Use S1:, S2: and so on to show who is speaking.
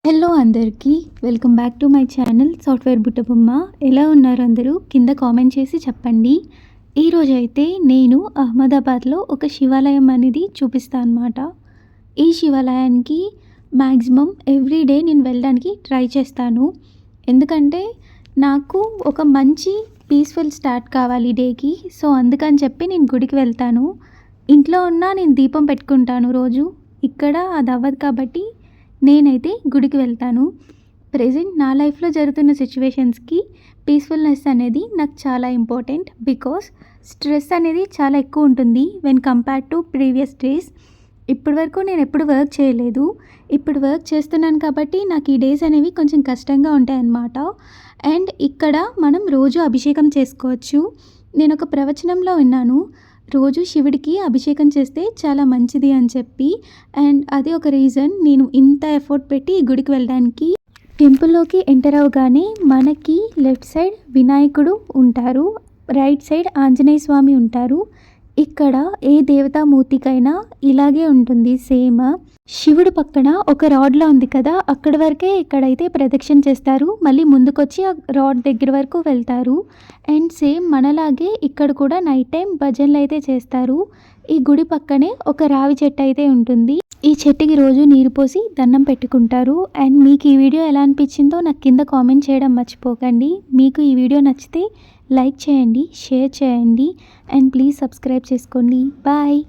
S1: Hello అందరికీ welcome back to my channel software Buttabomma. ఎలా ఉన్నారు అందరూ? కింద కామెంట్ చేసి చెప్పండి. ఈరోజు అయితే నేను అహ్మదాబాద్లో ఒక శివాలయం అనేది చూపిస్తాను అనమాట. ఈ శివాలయానికి మ్యాక్సిమం ఎవ్రీడే నేను వెళ్ళడానికి ట్రై చేస్తాను. ఎందుకంటే నాకు ఒక మంచి పీస్ఫుల్ స్టార్ట్ కావాలి డేకి. సో అందుకని చెప్పి నేను గుడికి వెళ్తాను. ఇంట్లో ఉన్న నేను దీపం పెట్టుకుంటాను రోజు. ఇక్కడ అది అవ్వదు కాబట్టి నేనైతే గుడికి వెళ్తాను. ప్రెజెంట్ నా లైఫ్లో జరుగుతున్న సిచ్యువేషన్స్కి పీస్ఫుల్నెస్ అనేది నాకు చాలా ఇంపార్టెంట్. బికాస్ స్ట్రెస్ అనేది చాలా ఎక్కువ ఉంటుంది when compare to previous days. ఇప్పటి వరకు నేను ఎప్పుడు వర్క్ చేయలేదు. ఇప్పుడు వర్క్ చేస్తున్నాను కాబట్టి నాకు ఈ డేస్ అనేవి కొంచెం కష్టంగా ఉంటాయి అన్నమాట. అండ్ ఇక్కడ మనం రోజు అభిషేకం చేసుకోవచ్చు. నేను ఒక ప్రవచనంలో విన్నాను, రోజు శివుడికి అభిషేకం చేస్తే చాలా మంచిది అని చెప్పి. అండ్ అది ఒక రీజన్ నేను ఇంత ఎఫర్ట్ పెట్టి ఈ గుడికి వెళ్ళడానికి. టెంపుల్లోకి ఎంటర్ అవగానే మనకి లెఫ్ట్ సైడ్ వినాయకుడు ఉంటారు, రైట్ సైడ్ ఆంజనేయ స్వామి ఉంటారు. ఇక్కడ ఏ దేవతామూర్తికైనా ఇలాగే ఉంటుంది సేమ్. శివుడు పక్కన ఒక రాడ్లా ఉంది కదా, అక్కడి వరకే ఇక్కడైతే ప్రదక్షిణ చేస్తారు. మళ్ళీ ముందుకొచ్చి ఆ రాడ్ దగ్గర వరకు వెళ్తారు. అండ్ సేమ్ మనలాగే ఇక్కడ కూడా నైట్ టైం భజనలు అయితే చేస్తారు. ఈ గుడి పక్కనే ఒక రావి చెట్టు అయితే ఉంటుంది. ఈ చెట్టుకి రోజు నీరు పోసి దండం పెట్టుకుంటారు. అండ్ మీకు ఈ వీడియో ఎలా అనిపించిందో నాకు కింద కామెంట్ చేయడం మర్చిపోకండి. మీకు ఈ వీడియో నచ్చితే లైక్ చేయండి, షేర్ చేయండి అండ్ ప్లీజ్ సబ్స్క్రైబ్ చేసుకోండి. బాయ్.